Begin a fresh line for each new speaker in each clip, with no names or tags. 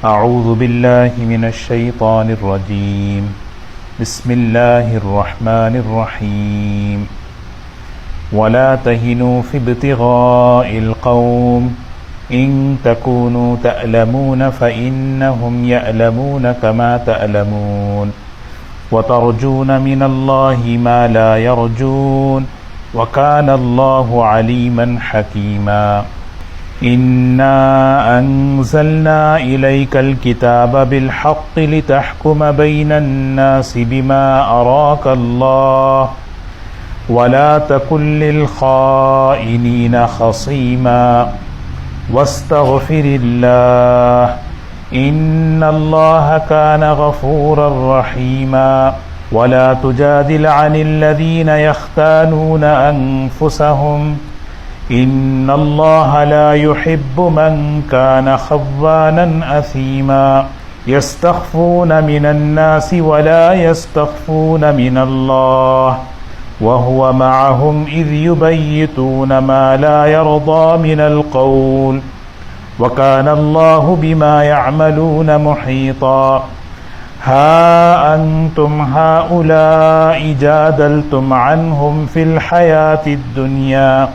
اعوذ باللہ من الشیطان الرجیم بسم اللہ الرحمن الرحیم ولا تهنوا في ابتغاء القوم إن تكونوا تألمون فإنهم يألمون كما تألمون وترجون من الله ما لا يرجون وكان الله عليما حكيما إنا أنزلنا إليك الكتاب بالحق لتحكم بين الناس بما أراك الله ولا تكن للخائنين خصيما واستغفر الله إن الله كان غفورا رحيما ولا تجادل عن الذين يختانون أنفسهم إن الله لا يحب من كان خوانا أثيما يستخفون من الناس ولا يستخفون من الله وهو معهم إذ يبيتون ما لا يرضى من القول وكان الله بما يعملون محيطا ها أنتم هؤلاء جادلتم عنهم في الحياة الدنيا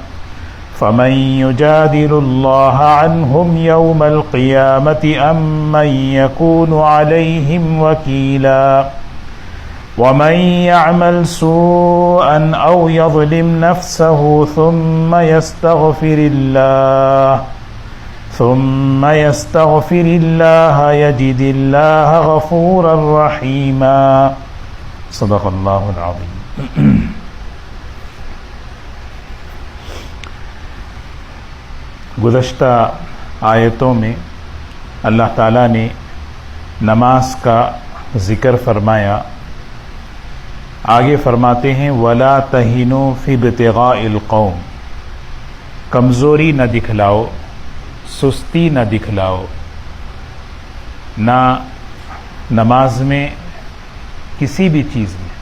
فمن يجادل الله عنهم يوم القيامة أم من يكون عليهم وكيلا ومن يعمل سوءا أو يظلم نفسه ثم يستغفر الله يجد الله غفورا رحيما صدق الله العظيم. گزشتہ آیتوں میں اللہ تعالیٰ نے نماز کا ذکر فرمایا. آگے فرماتے ہیں وَلَا تَهِنُوا فِي ابْتِغَاءِ الْقَوْمِ، کمزوری نہ دکھلاؤ، سستی نہ دکھلاؤ، نہ نماز میں کسی بھی چیز میں،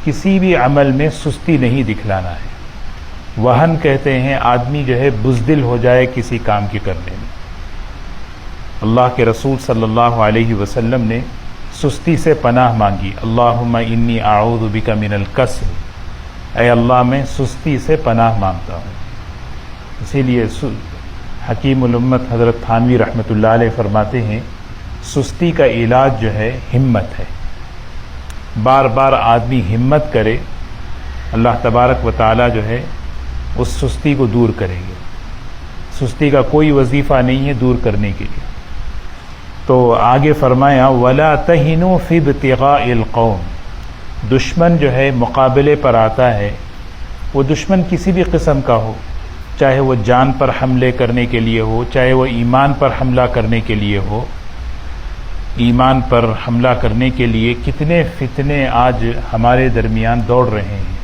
کسی بھی عمل میں سستی نہیں دکھلانا ہے. وہن کہتے ہیں آدمی جو ہے بزدل ہو جائے کسی کام کے کرنے میں. اللہ کے رسول صلی اللہ علیہ وسلم نے سستی سے پناہ مانگی. اللہم انی اعوذ بک من الکسل، اے اللہ میں سستی سے پناہ مانگتا ہوں. اسی لیے حکیم الامت حضرت تھانوی رحمۃ اللہ علیہ فرماتے ہیں سستی کا علاج جو ہے ہمت ہے. بار بار آدمی ہمت کرے، اللہ تبارک و تعالی جو ہے اس سستی کو دور کریں گے. سستی کا کوئی وظیفہ نہیں ہے دور کرنے کے لیے. تو آگے فرمایا وَلَا تَهِنُوا فِي ابْتِغَاءِ الْقَوْمِ، دشمن جو ہے مقابلے پر آتا ہے، وہ دشمن کسی بھی قسم کا ہو، چاہے وہ جان پر حملے کرنے کے لیے ہو، چاہے وہ ایمان پر حملہ کرنے کے لیے ہو. ایمان پر حملہ کرنے کے لیے کتنے فتنے آج ہمارے درمیان دوڑ رہے ہیں،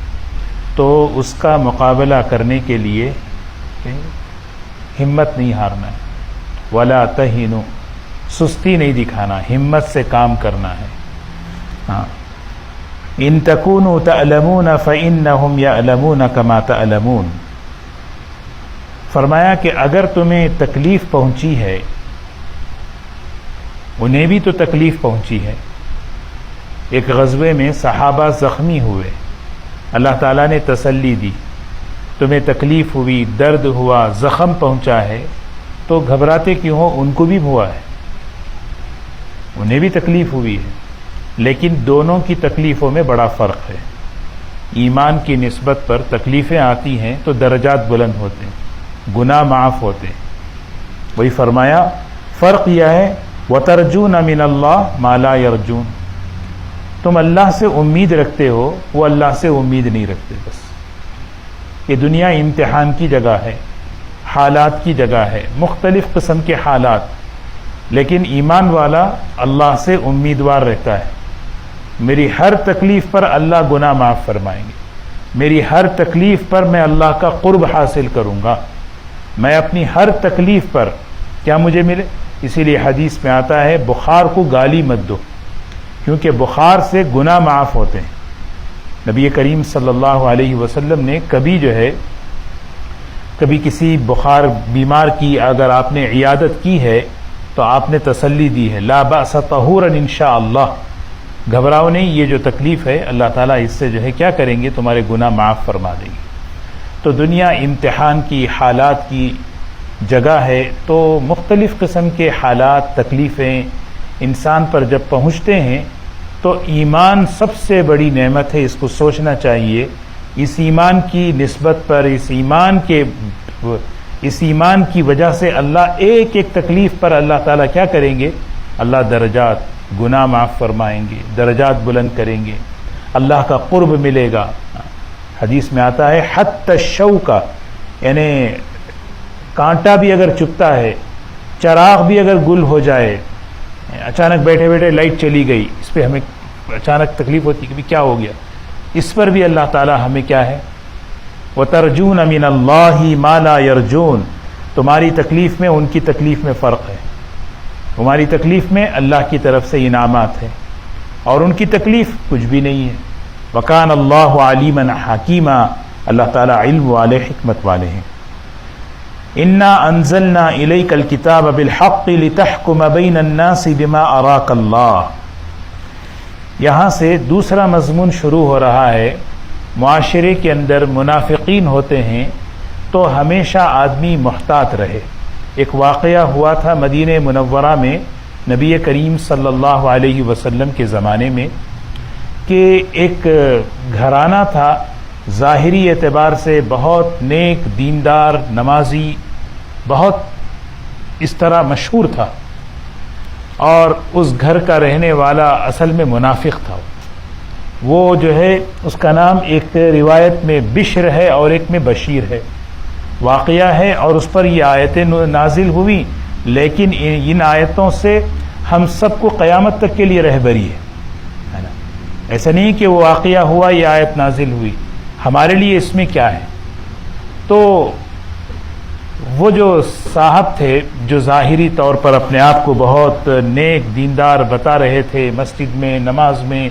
تو اس کا مقابلہ کرنے کے لیے ہمت نہیں ہارنا ہے. وَلَا تَهِنُوا، سستی نہیں دکھانا، ہمت سے کام کرنا ہے. إِن تَكُونُوا تَأْلَمُونَ فَإِنَّهُمْ يَأْلَمُونَ كَمَا تَأْلَمُونَ، فرمایا کہ اگر تمہیں تکلیف پہنچی ہے، انہیں بھی تو تکلیف پہنچی ہے. ایک غزوے میں صحابہ زخمی ہوئے، اللہ تعالیٰ نے تسلی دی. تمہیں تکلیف ہوئی، درد ہوا، زخم پہنچا ہے تو گھبراتے کیوں ہو؟ ان کو بھی ہوا ہے، انہیں بھی تکلیف ہوئی ہے. لیکن دونوں کی تکلیفوں میں بڑا فرق ہے. ایمان کی نسبت پر تکلیفیں آتی ہیں تو درجات بلند ہوتے ہیں، گناہ معاف ہوتے ہیں. وہی فرمایا فرق یہ ہے وَتَرْجُونَ مِنَ اللَّهِ مَا لَا يَرْجُونَ، تم اللہ سے امید رکھتے ہو، وہ اللہ سے امید نہیں رکھتے. بس یہ دنیا امتحان کی جگہ ہے، حالات کی جگہ ہے، مختلف قسم کے حالات. لیکن ایمان والا اللہ سے امیدوار رہتا ہے. میری ہر تکلیف پر اللہ گناہ معاف فرمائیں گے، میری ہر تکلیف پر میں اللہ کا قرب حاصل کروں گا. میں اپنی ہر تکلیف پر کیا مجھے ملے. اسی لیے حدیث میں آتا ہے بخار کو گالی مت دو، کیونکہ بخار سے گناہ معاف ہوتے ہیں. نبی کریم صلی اللہ علیہ وسلم نے کبھی جو ہے کبھی کسی بخار بیمار کی اگر آپ نے عیادت کی ہے تو آپ نے تسلی دی ہے، لا بأس طہورا انشاءاللہ، گھبراؤ نہیں، یہ جو تکلیف ہے اللہ تعالیٰ اس سے جو ہے کیا کریں گے، تمہارے گناہ معاف فرما دیں گے۔ تو دنیا امتحان کی، حالات کی جگہ ہے، تو مختلف قسم کے حالات، تکلیفیں انسان پر جب پہنچتے ہیں تو ایمان سب سے بڑی نعمت ہے، اس کو سوچنا چاہیے۔ اس ایمان کی نسبت پر، اس ایمان کی وجہ سے اللہ ایک ایک تکلیف پر اللہ تعالیٰ کیا کریں گے، اللہ درجات، گناہ معاف فرمائیں گے، درجات بلند کریں گے، اللہ کا قرب ملے گا۔ حدیث میں آتا ہے حتی الشوکہ، یعنی کانٹا بھی اگر چبھتا ہے، چراغ بھی اگر گل ہو جائے، اچانک بیٹھے بیٹھے لائٹ چلی گئی، اس پہ ہمیں اچانک تکلیف ہوتی ہے کہ کیا ہو گیا، اس پر بھی اللہ تعالیٰ ہمیں کیا ہے، وَتَرْجُونَ مِنَ اللَّهِ مَا لَا يَرْجُونَ، تمہاری تکلیف میں ان کی تکلیف میں فرق ہے، تمہاری تکلیف میں اللہ کی طرف سے انعامات ہیں اور ان کی تکلیف کچھ بھی نہیں ہے۔ وَكَانَ اللَّهُ عَلِيمًا حَكِيمًا، اللہ تعالیٰ علم والے، حکمت والے ہیں۔ إِنَّا أَنزَلْنَا إِلَيْكَ الْكِتَابَ بِالْحَقِّ لِتَحْكُمَ بَيْنَ النَّاسِ بِمَا أَرَاكَ اللَّهُ، یہاں سے دوسرا مضمون شروع ہو رہا ہے۔ معاشرے کے اندر منافقین ہوتے ہیں تو ہمیشہ آدمی محتاط رہے۔ ایک واقعہ ہوا تھا مدینہ منورہ میں نبی کریم صلی اللہ علیہ وسلم کے زمانے میں کہ ایک گھرانہ تھا، ظاہری اعتبار سے بہت نیک، دیندار، نمازی، بہت اس طرح مشہور تھا، اور اس گھر کا رہنے والا اصل میں منافق تھا۔ وہ جو ہے اس کا نام ایک روایت میں بشر ہے اور ایک میں بشیر ہے، واقعہ ہے، اور اس پر یہ آیتیں نازل ہوئی، لیکن ان آیتوں سے ہم سب کو قیامت تک کے لیے رہبری ہے نا۔ ایسا نہیں کہ وہ واقعہ ہوا یہ آیت نازل ہوئی، ہمارے لیے اس میں کیا ہے۔ تو وہ جو صاحب تھے جو ظاہری طور پر اپنے آپ کو بہت نیک دیندار بتا رہے تھے، مسجد میں، نماز میں،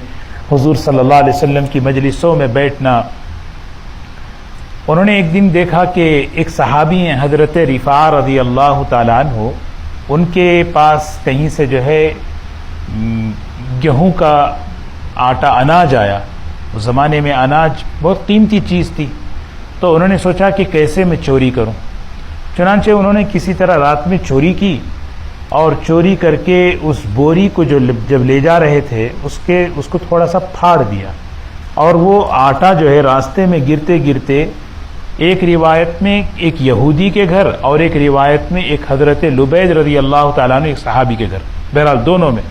حضور صلی اللہ علیہ وسلم کی مجلسوں میں بیٹھنا، انہوں نے ایک دن دیکھا کہ ایک صحابی ہیں حضرت رفاع رضی اللہ تعالیٰ عنہ، ان کے پاس کہیں سے جو ہے گیہوں کا آٹا، اناج آیا۔ اس زمانے میں اناج بہت قیمتی چیز تھی، تو انہوں نے سوچا کہ کیسے میں چوری کروں، چنانچہ انہوں نے کسی طرح رات میں چوری کی، اور چوری کر کے اس بوری کو جب لے جا رہے تھے اس کو تھوڑا سا پھاڑ دیا، اور وہ آٹا جو ہے راستے میں گرتے گرتے ایک روایت میں ایک یہودی کے گھر اور ایک روایت میں ایک حضرت لبید رضی اللہ تعالیٰ عنہ ایک صحابی کے گھر، بہرحال دونوں میں،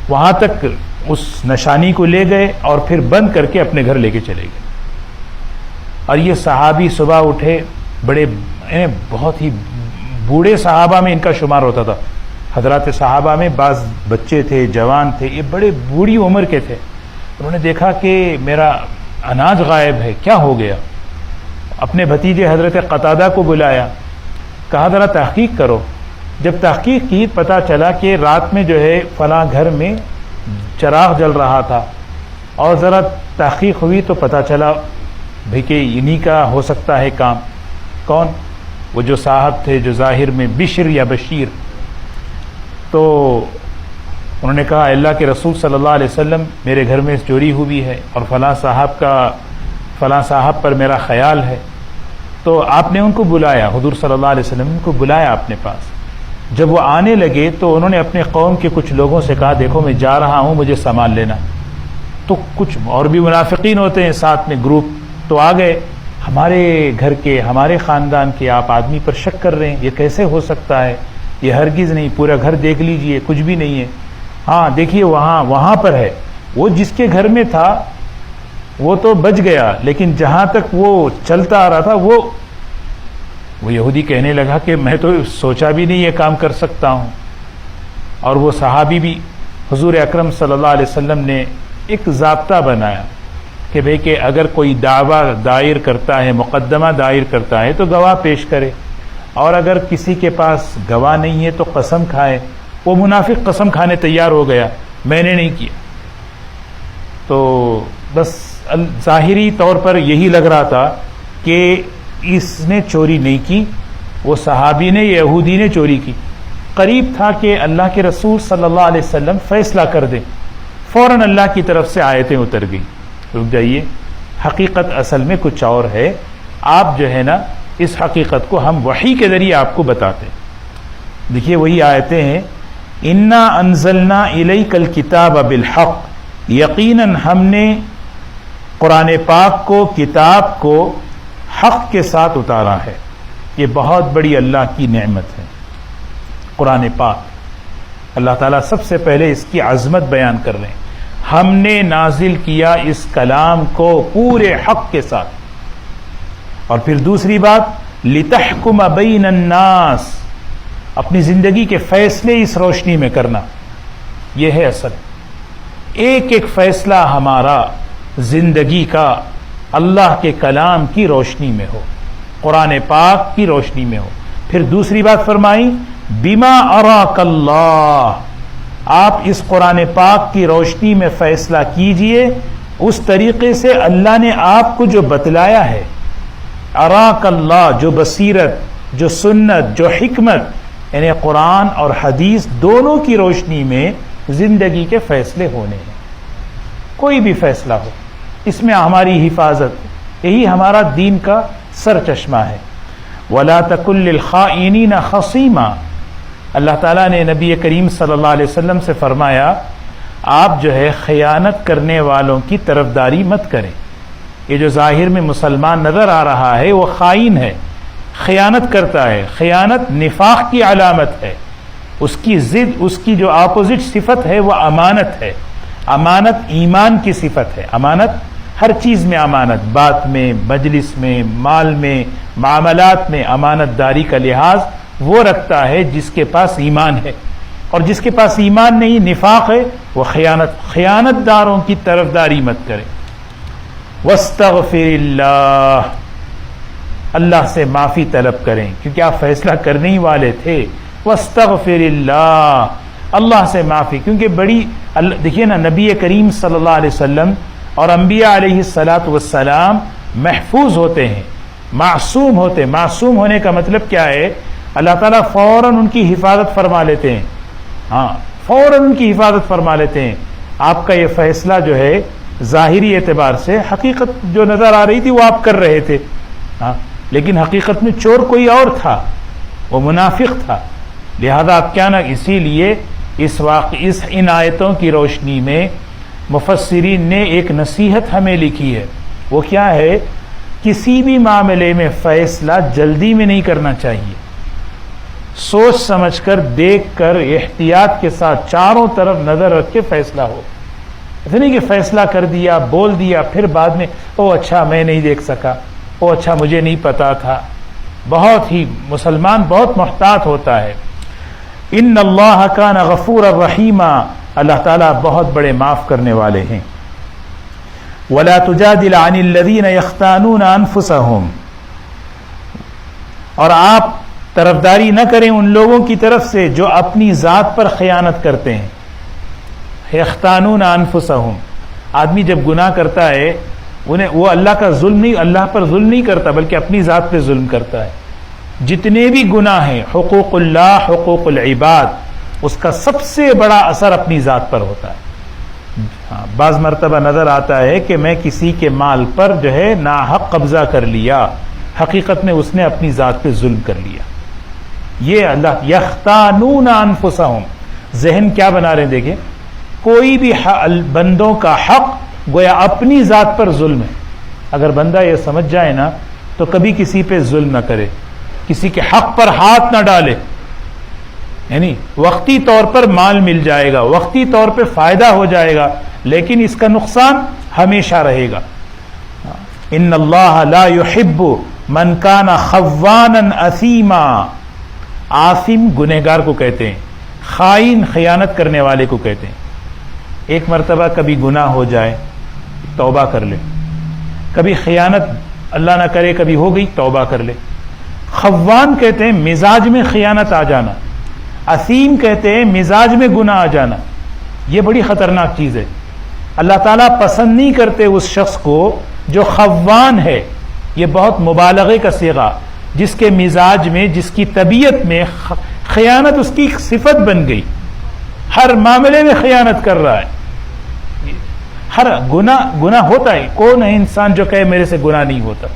وہاں تک اس نشانی کو لے گئے اور پھر بند کر کے اپنے گھر لے کے چلے گئے۔ اور یہ صحابی صبح اٹھے، بڑے بہت ہی بوڑھے صحابہ میں ان کا شمار ہوتا تھا، حضرات صحابہ میں بعض بچے تھے، جوان تھے، یہ بڑے بوڑھی عمر کے تھے۔ انہوں نے دیکھا کہ میرا اناج غائب ہے، کیا ہو گیا؟ اپنے بھتیجے حضرت قتادہ کو بلایا، کہا ذرا تحقیق کرو۔ جب تحقیق کی پتہ چلا کہ رات میں جو ہے فلاں گھر میں چراغ جل رہا تھا، اور ذرا تحقیق ہوئی تو پتہ چلا بھئی کہ انہی کا ہو سکتا ہے کام۔ کون؟ وہ جو صاحب تھے جو ظاہر میں بشر یا بشیر۔ تو انہوں نے کہا اللہ کے رسول صلی اللہ علیہ وسلم میرے گھر میں چوری ہوئی ہے اور فلاں صاحب پر میرا خیال ہے۔ تو آپ نے ان کو بلایا، حضور صلی اللہ علیہ وسلم ان کو بلایا اپنے پاس۔ جب وہ آنے لگے تو انہوں نے اپنے قوم کے کچھ لوگوں سے کہا دیکھو میں جا رہا ہوں، مجھے سامان لینا۔ تو کچھ اور بھی منافقین ہوتے ہیں ساتھ میں گروپ، تو آ گئے، ہمارے گھر کے، ہمارے خاندان کے آپ آدمی پر شک کر رہے ہیں، یہ کیسے ہو سکتا ہے؟ یہ ہرگز نہیں، پورا گھر دیکھ لیجئے، کچھ بھی نہیں ہے۔ ہاں دیکھیے وہاں پر ہے، وہ جس کے گھر میں تھا وہ تو بچ گیا، لیکن جہاں تک وہ چلتا آ رہا تھا وہ یہودی کہنے لگا کہ میں تو سوچا بھی نہیں یہ کام کر سکتا ہوں۔ اور وہ صحابی بھی، حضور اکرم صلی اللہ علیہ وسلم نے ایک ضابطہ بنایا کہ بھئی کہ اگر کوئی دعویٰ دائر کرتا ہے، مقدمہ دائر کرتا ہے تو گواہ پیش کرے، اور اگر کسی کے پاس گواہ نہیں ہے تو قسم کھائے۔ وہ منافق قسم کھانے تیار ہو گیا، میں نے نہیں کیا۔ تو بس ظاہری طور پر یہی لگ رہا تھا کہ اس نے چوری نہیں کی، وہ صحابی نے یہودی نے چوری کی، قریب تھا کہ اللہ کے رسول صلی اللہ علیہ وسلم فیصلہ کر دیں، فوراً اللہ کی طرف سے آیتیں اتر گئی، رک جائیے، حقیقت اصل میں کچھ اور ہے، آپ جو ہے نا اس حقیقت کو ہم وحی کے ذریعے آپ کو بتاتے ہیں۔ دیکھیے وہی آیتیں ہیں، انا انزلنا الیک الکتاب بالحق، یقیناً ہم نے قرآن پاک کو، کتاب کو حق کے ساتھ اتارا ہے۔ یہ بہت بڑی اللہ کی نعمت ہے قرآن پاک۔ اللہ تعالیٰ سب سے پہلے اس کی عظمت بیان کر رہے ہیں، ہم نے نازل کیا اس کلام کو پورے حق کے ساتھ۔ اور پھر دوسری بات، لتحکم بین الناس، اپنی زندگی کے فیصلے اس روشنی میں کرنا، یہ ہے اصل۔ ایک ایک فیصلہ ہمارا زندگی کا اللہ کے کلام کی روشنی میں ہو، قرآن پاک کی روشنی میں ہو۔ پھر دوسری بات فرمائی، بما اراک اللہ، آپ اس قرآن پاک کی روشنی میں فیصلہ کیجئے اس طریقے سے اللہ نے آپ کو جو بتلایا ہے۔ اراک اللہ، جو بصیرت، جو سنت، جو حکمت، یعنی قرآن اور حدیث دونوں کی روشنی میں زندگی کے فیصلے ہونے ہیں۔ کوئی بھی فیصلہ ہو، اس میں ہماری حفاظت، یہی ہمارا دین کا سر چشمہ ہے۔ وَلَا تَكُن لِّلْخَائِنِينَ خَصِيمًا، اللہ تعالیٰ نے نبی کریم صلی اللہ علیہ وسلم سے فرمایا، آپ جو ہے خیانت کرنے والوں کی طرفداری مت کریں۔ یہ جو ظاہر میں مسلمان نظر آ رہا ہے وہ خائن ہے، خیانت کرتا ہے۔ خیانت نفاق کی علامت ہے، اس کی ضد، اس کی جو اپوزٹ صفت ہے وہ امانت ہے۔ امانت ایمان کی صفت ہے، امانت ہر چیز میں، امانت بات میں، مجلس میں، مال میں، معاملات میں امانت داری کا لحاظ وہ رکھتا ہے جس کے پاس ایمان ہے، اور جس کے پاس ایمان نہیں، نفاق ہے، وہ خیانت داروں کی طرفداری مت کرے۔ واستغفر اللہ، اللہ سے معافی طلب کریں کیونکہ آپ فیصلہ کرنے ہی والے تھے۔ واستغفر اللہ، اللہ سے معافی، کیونکہ بڑی دیکھیے نا، نبی کریم صلی اللہ علیہ وسلم اور انبیاء علیہ الصلاۃ والسلام محفوظ ہوتے ہیں، معصوم ہوتے ہیں۔ معصوم ہونے کا مطلب کیا ہے؟ اللہ تعالیٰ فوراً ان کی حفاظت فرما لیتے ہیں، ہاں فوراً ان کی حفاظت فرما لیتے ہیں۔ آپ کا یہ فیصلہ جو ہے ظاہری اعتبار سے حقیقت جو نظر آ رہی تھی وہ آپ کر رہے تھے، ہاں، لیکن حقیقت میں چور کوئی اور تھا، وہ منافق تھا۔ لہذا آپ کیا نا، اسی لیے ان آیتوں کی روشنی میں مفسرین نے ایک نصیحت ہمیں لکھی ہے۔ وہ کیا ہے؟ کسی بھی معاملے میں فیصلہ جلدی میں نہیں کرنا چاہیے، سوچ سمجھ کر، دیکھ کر، احتیاط کے ساتھ چاروں طرف نظر رکھ کے فیصلہ ہو۔ ایسا نہیں کہ فیصلہ کر دیا، بول دیا، پھر بعد میں او اچھا میں نہیں دیکھ سکا، او اچھا مجھے نہیں پتا تھا۔ بہت ہی مسلمان بہت محتاط ہوتا ہے۔ ان اللہ کان غفورا رحیما، اللہ تعالیٰ بہت بڑے معاف کرنے والے ہیں۔ ولا تجادل عن الذین یختانون انفسهم، اور آپ طرفداری نہ کریں ان لوگوں کی طرف سے جو اپنی ذات پر خیانت کرتے ہیں۔ یختانون انفسهم، آدمی جب گناہ کرتا ہے وہ اللہ کا ظلم نہیں، اللہ پر ظلم نہیں کرتا بلکہ اپنی ذات پہ ظلم کرتا ہے۔ جتنے بھی گناہ ہیں، حقوق اللہ، حقوق العباد، اس کا سب سے بڑا اثر اپنی ذات پر ہوتا ہے۔ ہاں، بعض مرتبہ نظر آتا ہے کہ میں کسی کے مال پر جو ہے ناحق قبضہ کر لیا، حقیقت میں اس نے اپنی ذات پہ ظلم کر لیا۔ یہ اللہ یختانون انفسہم، ذہن کیا بنا رہے ہیں؟ دیکھیں، کوئی بھی بندوں کا حق گویا اپنی ذات پر ظلم ہے۔ اگر بندہ یہ سمجھ جائے نا تو کبھی کسی پہ ظلم نہ کرے، کسی کے حق پر ہاتھ نہ ڈالے۔ یعنی وقتی طور پر مال مل جائے گا، وقتی طور پہ فائدہ ہو جائے گا، لیکن اس کا نقصان ہمیشہ رہے گا۔ ان اللہ لا يحب من کان خوانا اثیما، آثم گنہگار کو کہتے ہیں، خائن خیانت کرنے والے کو کہتے ہیں۔ ایک مرتبہ کبھی گناہ ہو جائے توبہ کر لے، کبھی خیانت اللہ نہ کرے کبھی ہو گئی توبہ کر لے۔ خوان کہتے ہیں مزاج میں خیانت آ جانا، اثیم کہتے ہیں مزاج میں گناہ آ جانا۔ یہ بڑی خطرناک چیز ہے، اللہ تعالیٰ پسند نہیں کرتے اس شخص کو جو خوان ہے، یہ بہت مبالغے کا صیغہ، جس کے مزاج میں، جس کی طبیعت میں خیانت اس کی ایک صفت بن گئی، ہر معاملے میں خیانت کر رہا ہے. ہر گناہ ہوتا ہے، کون ہے انسان جو کہے میرے سے گناہ نہیں ہوتا؟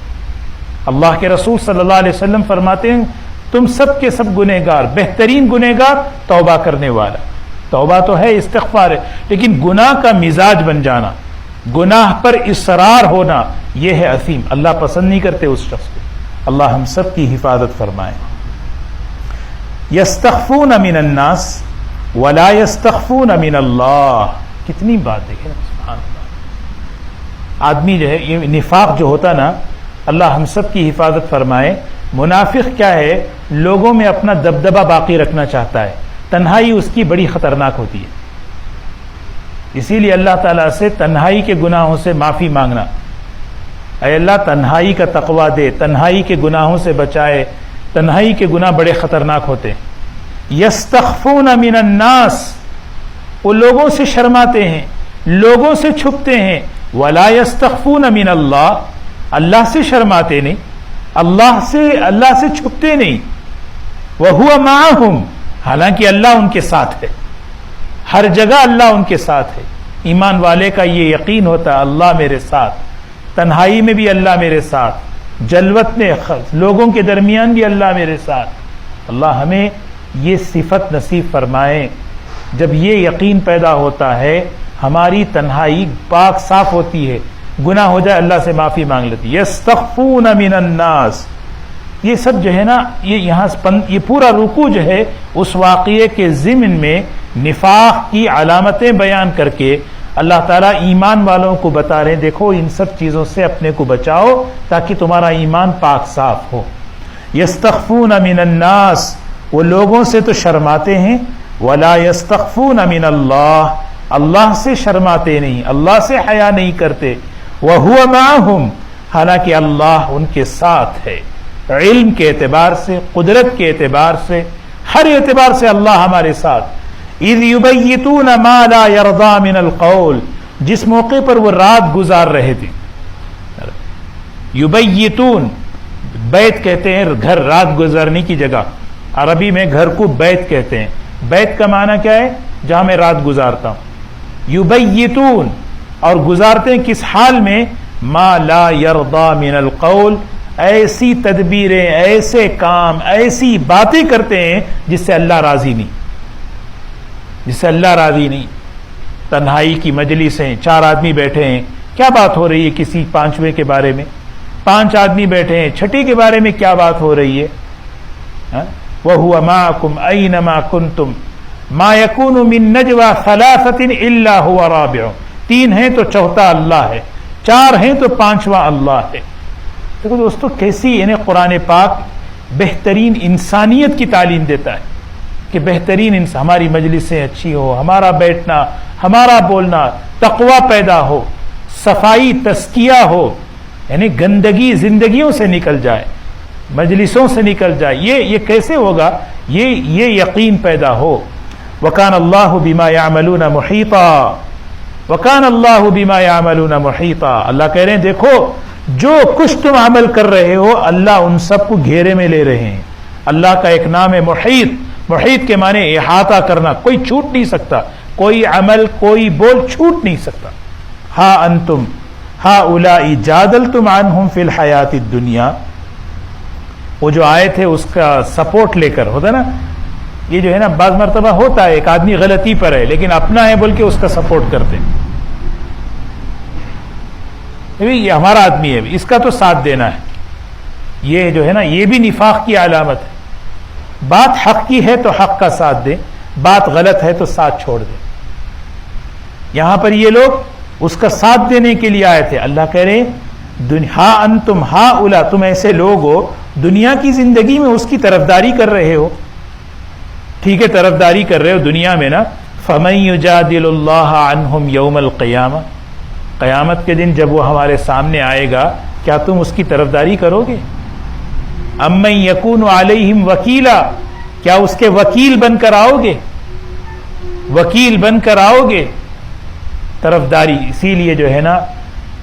اللہ کے رسول صلی اللہ علیہ وسلم فرماتے ہیں تم سب کے سب گنہگار، بہترین گنہگار توبہ کرنے والا. توبہ تو ہے، استغفار ہے، لیکن گناہ کا مزاج بن جانا، گناہ پر اصرار ہونا، یہ ہے اثیم. اللہ پسند نہیں کرتے اس شخص کو. اللہ ہم سب کی حفاظت فرمائے. یستخفون من الناس ولا یستخفون من اللہ. کتنی بات دیکھیں سبحان اللہ. آدمی جو ہے یہ نفاق جو ہوتا نا، اللہ ہم سب کی حفاظت فرمائے. منافق کیا ہے؟ لوگوں میں اپنا دبدبہ باقی رکھنا چاہتا ہے. تنہائی اس کی بڑی خطرناک ہوتی ہے. اسی لیے اللہ تعالیٰ سے تنہائی کے گناہوں سے معافی مانگنا. اے اللہ تنہائی کا تقوی دے، تنہائی کے گناہوں سے بچائے. تنہائی کے گناہ بڑے خطرناک ہوتے ہیں. یستخفون من الناس، وہ لوگوں سے شرماتے ہیں، لوگوں سے چھپتے ہیں. ولا یستخفون من اللہ، اللہ سے شرماتے نہیں، اللہ سے چھپتے نہیں. وہو معہم، حالانکہ اللہ ان کے ساتھ ہے. ہر جگہ اللہ ان کے ساتھ ہے. ایمان والے کا یہ یقین ہوتا ہے اللہ میرے ساتھ، تنہائی میں بھی اللہ میرے ساتھ، جلوت میں لوگوں کے درمیان بھی اللہ میرے ساتھ. اللہ ہمیں یہ صفت نصیب فرمائے. جب یہ یقین پیدا ہوتا ہے ہماری تنہائی پاک صاف ہوتی ہے، گناہ ہو جائے اللہ سے معافی مانگ لیتی. یستخفون من الناس، یہ سب جو ہے نا، یہ پورا رکوع جو ہے اس واقعے کے ضمن میں نفاق کی علامتیں بیان کر کے اللہ تعالیٰ ایمان والوں کو بتا رہے ہیں دیکھو ان سب چیزوں سے اپنے کو بچاؤ تاکہ تمہارا ایمان پاک صاف ہو. یستخفون من الناس، وہ لوگوں سے تو شرماتے ہیں. ولا یستخفون من اللہ، اللہ سے شرماتے نہیں، اللہ سے حیا نہیں کرتے. وہو معہم، حالانکہ اللہ ان کے ساتھ ہے. علم کے اعتبار سے، قدرت کے اعتبار سے، ہر اعتبار سے اللہ ہمارے ساتھ. اذ یبیتون ما لا یرضی من القول، جس موقع پر وہ رات گزار رہے تھے. یبیتون، بیت کہتے ہیں گھر، رات گزارنے کی جگہ. عربی میں گھر کو بیت کہتے ہیں. بیت کا معنی کیا ہے؟ جہاں میں رات گزارتا ہوں. یبیتون، اور گزارتے ہیں کس حال میں؟ ما لا یرضی من القول، ایسی تدبیریں، ایسے کام، ایسی باتیں کرتے ہیں جس سے اللہ راضی نہیں، جس سے اللہ راضی نہیں. تنہائی کی مجلسیں، 4 آدمی بیٹھے ہیں، کیا بات ہو رہی ہے کسی 5ویں کے بارے میں؟ 5 آدمی بیٹھے ہیں، 6 کے بارے میں کیا بات ہو رہی ہے؟ وَهُوَ مَعَكُمْ أَيْنَمَا كُنْتُمْ مَا يَكُونُ مِن نَجْوَى ثَلَاثَةٍ إِلَّا هُوَ رَابِعُهُمْ. 3 ہیں تو چوتھا اللہ ہے، 4 ہیں تو 5واں اللہ ہے. دیکھو دوستو کیسی یعنی قرآن پاک بہترین انسانیت کی تعلیم دیتا ہے کہ بہترین ہماری مجلسیں اچھی ہو، ہمارا بیٹھنا، ہمارا بولنا، تقوی پیدا ہو، صفائی تزکیہ ہو، یعنی گندگی زندگیوں سے نکل جائے، مجلسوں سے نکل جائے. یہ کیسے ہوگا؟ یہ یقین پیدا ہو. وَكَانَ اللَّهُ بِمَا يَعْمَلُونَ مُحِيطًا، وَكَانَ اللَّهُ بِمَا يَعْمَلُونَ مُحِيطًا. اللہ کہہ رہے ہیں دیکھو جو کچھ تم عمل کر رہے ہو اللہ ان سب کو گھیرے میں لے رہے ہیں. اللہ کا ایک نام ہے محیط. محیط کے معنی احاطہ کرنا، کوئی چھوٹ نہیں سکتا، کوئی عمل کوئی بول چھوٹ نہیں سکتا. ہا انتم ہؤلاء جادلتم عنہم فی الحیات الدنیا، وہ جو آئے تھے اس کا سپورٹ لے کر ہوتا نا، یہ جو ہے نا بعض مرتبہ ہوتا ہے ایک آدمی غلطی پر ہے لیکن اپنا ہے بول کے اس کا سپورٹ کرتے ہیں. یہ ہمارا آدمی ہے، اس کا تو ساتھ دینا ہے. یہ جو ہے نا یہ بھی نفاق کی علامت ہے. بات حق کی ہے تو حق کا ساتھ دیں، بات غلط ہے تو ساتھ چھوڑ دیں. یہاں پر یہ لوگ اس کا ساتھ دینے کے لیے آئے تھے. اللہ کہہ رہے ہا انتم ہؤلاء، تم ایسے لوگ ہو دنیا کی زندگی میں اس کی طرفداری کر رہے ہو. ٹھیک ہے طرفداری کر رہے ہو دنیا میں نا. فمن یجادل اللہ عنہم یوم القیامہ، قیامت کے دن جب وہ ہمارے سامنے آئے گا کیا تم اس کی طرفداری کرو گے؟ امن یکون علیہم وکیلا، کیا اس کے وکیل بن کر آؤ گے؟ وکیل بن کر آؤ گے؟ طرفداری، اسی لیے جو ہے نا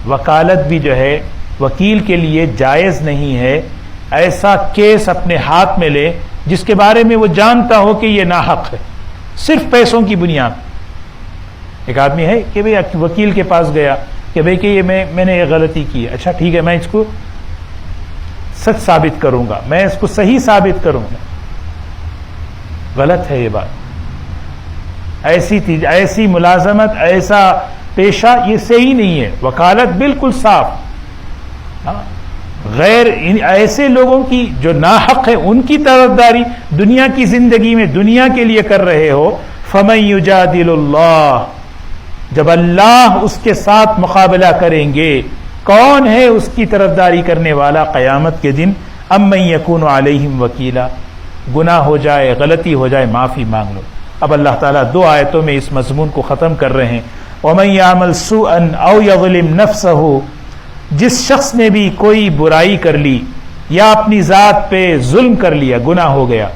وکالت بھی جو ہے وکیل کے لیے جائز نہیں ہے ایسا کیس اپنے ہاتھ میں لے جس کے بارے میں وہ جانتا ہو کہ یہ ناحق ہے، صرف پیسوں کی بنیاد۔ ایک آدمی ہے کہ بھئی وکیل کے پاس گیا کہ بھئی کہ یہ میں نے یہ غلطی کی ہے، اچھا ٹھیک ہے میں اس کو سچ ثابت کروں گا، میں اس کو صحیح ثابت کروں گا۔ غلط ہے یہ بات، ایسی ملازمت، ایسا پیشہ یہ صحیح نہیں ہے۔ وکالت بالکل صاف، غیر ایسے لوگوں کی جو ناحق ہے ان کی طرفداری دنیا کی زندگی میں دنیا کے لیے کر رہے ہو۔ فَمَن يُجَادِلُ اللَّهُ، جب اللہ اس کے ساتھ مقابلہ کریں گے، کون ہے اس کی طرفداری کرنے والا قیامت کے دن؟ أَمَّن يَكُونُ عَلَيْهِمْ وَكِيلًا، گناہ ہو جائے، غلطی ہو جائے، معافی مانگ لو۔ اب اللہ تعالیٰ 2 آیتوں میں اس مضمون کو ختم کر رہے ہیں۔ وَمَن يَعْمَلْ سُوءًا أَوْ يَظْلِمْ نَفْسَهُ، جس شخص نے بھی کوئی برائی کر لی یا اپنی ذات پہ ظلم کر لیا، گناہ ہو گیا،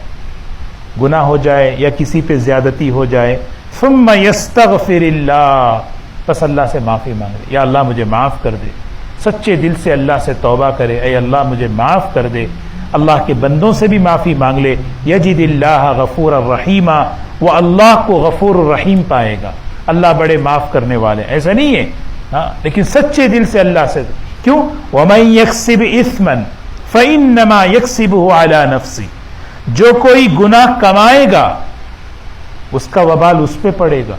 گناہ ہو جائے یا کسی پہ زیادتی ہو جائے، ثم یستغفر اللہ، بس اللہ سے معافی مانگ لے، یا اللہ مجھے معاف کر دے، سچے دل سے اللہ سے توبہ کرے، اے اللہ مجھے معاف کر دے، اللہ کے بندوں سے بھی معافی مانگ لے، یجد اللہ غفور الرحیم، وہ اللہ کو غفور الرحیم پائے گا، اللہ بڑے معاف کرنے والے۔ ایسا نہیں ہے ہاں، لیکن سچے دل سے اللہ سے۔ کیوں؟ وَمَن يَكْسِبْ إِثْمًا فَإِنَّمَا يَكْسِبُهُ عَلَى نَفْسِهِ، جو کوئی گناہ کمائے گا اس کا وبال اس پہ پڑے گا،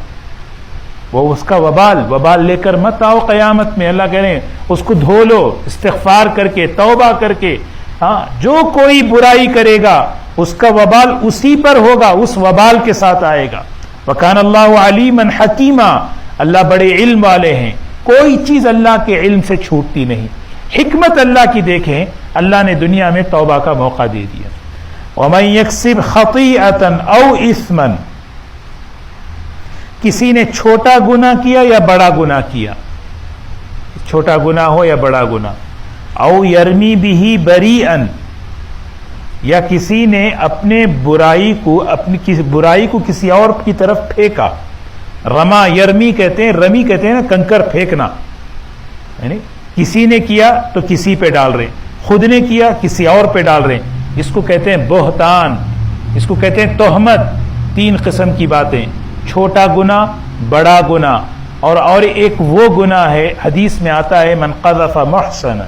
وہ اس کا وبال لے کر مت آؤ قیامت میں۔ اللہ کہہ رہے ہیں اس کو دھو لو استغفار کر کے، توبہ کر کے۔ ہاں، جو کوئی برائی کرے گا اس کا وبال اسی پر ہوگا، اس وبال کے ساتھ آئے گا۔ وَكَانَ اللَّهُ عَلِيمًا حَكِيمًا، اللہ بڑے علم والے ہیں، کوئی چیز اللہ کے علم سے چھوٹتی نہیں۔ حکمت اللہ کی دیکھیں، اللہ نے دنیا میں توبہ کا موقع دے دیا۔ وَمَن يَكْسِبْ خَطِيئَةً أَوْ إِثْمًا، کسی نے چھوٹا گناہ کیا یا بڑا گناہ کیا، چھوٹا گناہ ہو یا بڑا گناہ، او یرمی بہ بریئا، یا کسی نے اپنے برائی کو کسی اور کی طرف پھینکا۔ رما یرمی کہتے ہیں، رمی کہتے ہیں نا کنکر پھینکنا، یعنی کسی نے کیا تو کسی پہ ڈال رہے، خود نے کیا کسی اور پہ ڈال رہے، اس کو کہتے ہیں بہتان، اس کو کہتے ہیں تہمت۔ 3 قسم کی باتیں، چھوٹا گناہ، بڑا گناہ، اور ایک وہ گناہ ہے حدیث میں آتا ہے من قذف محصنا،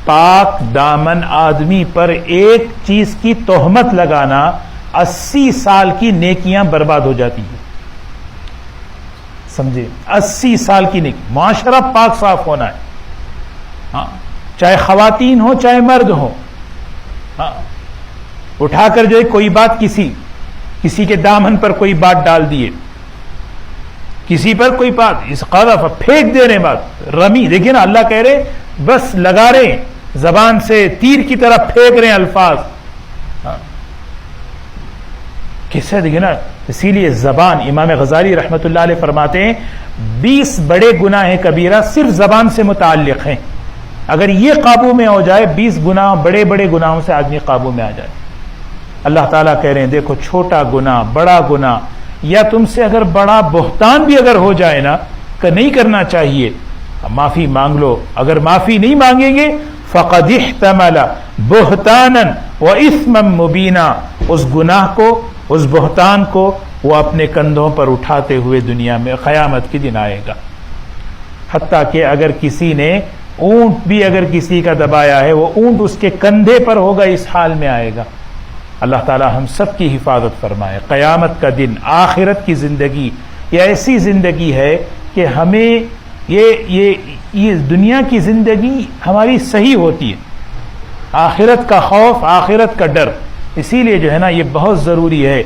پاک دامن آدمی پر ایک چیز کی تہمت لگانا، 80 سال کی نیکیاں برباد ہو جاتی ہیں۔ سمجھے؟ 80 سال کی نیکی، معاشرہ پاک صاف ہونا ہے، ہاں، چاہے خواتین ہو چاہے مرد ہو، ہاں، اٹھا کر جو ہے کوئی بات کسی کے دامن پر کوئی بات ڈال دیے، کسی پر کوئی بات، اس قذف پھینک دے رہے بات، رمی، دیکھیے نا اللہ کہہ رہے بس لگا رہے، زبان سے تیر کی طرح پھینک رہے الفاظ، کیسے دیکھیے نا۔ اسی لیے زبان، امام غزالی رحمۃ اللہ علیہ فرماتے ہیں 20 بڑے گناہ کبیرہ صرف زبان سے متعلق ہیں، اگر یہ قابو میں ہو جائے 20 گناہ بڑے بڑے گناہوں سے آدمی قابو میں آ جائے۔ اللہ تعالیٰ کہہ رہے ہیں دیکھو چھوٹا گناہ، بڑا گناہ، یا تم سے اگر بڑا بہتان بھی اگر ہو جائے نا کہ نہیں کرنا چاہیے، معافی مانگ لو، اگر معافی نہیں مانگیں گے فَقَدِ احْتَمَلَ بُهْتَانًا وَإِثْمًا مُبِينًا، اس گناہ کو، اس بہتان کو وہ اپنے کندھوں پر اٹھاتے ہوئے دنیا میں قیامت کے دن آئے گا۔ حتیٰ کہ اگر کسی نے اونٹ بھی اگر کسی کا دبایا ہے، وہ اونٹ اس کے کندھے پر ہوگا، اس حال میں آئے گا۔ اللہ تعالی ہم سب کی حفاظت فرمائے۔ قیامت کا دن، آخرت کی زندگی، یہ ایسی زندگی ہے کہ ہمیں یہ دنیا کی زندگی ہماری صحیح ہوتی ہے، آخرت کا خوف، آخرت کا ڈر، اسی لیے جو ہے نا یہ بہت ضروری ہے۔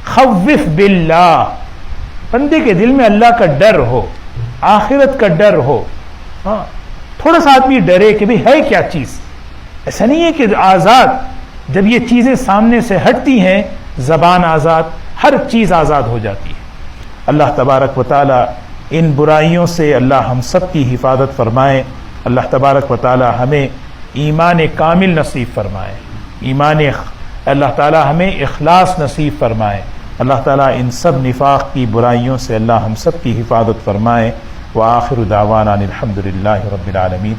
خوف باللہ، بندے کے دل میں اللہ کا ڈر ہو، آخرت کا ڈر ہو، ہاں، تھوڑا سا آدمی ڈرے کہ بھئی ہے کیا چیز، ایسا نہیں ہے کہ آزاد، جب یہ چیزیں سامنے سے ہٹتی ہیں، زبان آزاد، ہر چیز آزاد ہو جاتی ہے۔ اللہ تبارک و تعالی ان برائیوں سے اللہ ہم سب کی حفاظت فرمائے۔ اللہ تبارک و تعالی ہمیں ایمان کامل نصیب فرمائے، اللہ تعالی ہمیں اخلاص نصیب فرمائے۔ اللہ تعالی ان سب نفاق کی برائیوں سے اللہ ہم سب کی حفاظت فرمائے۔ وآخر دعوانا الحمد للہ رب العالمین۔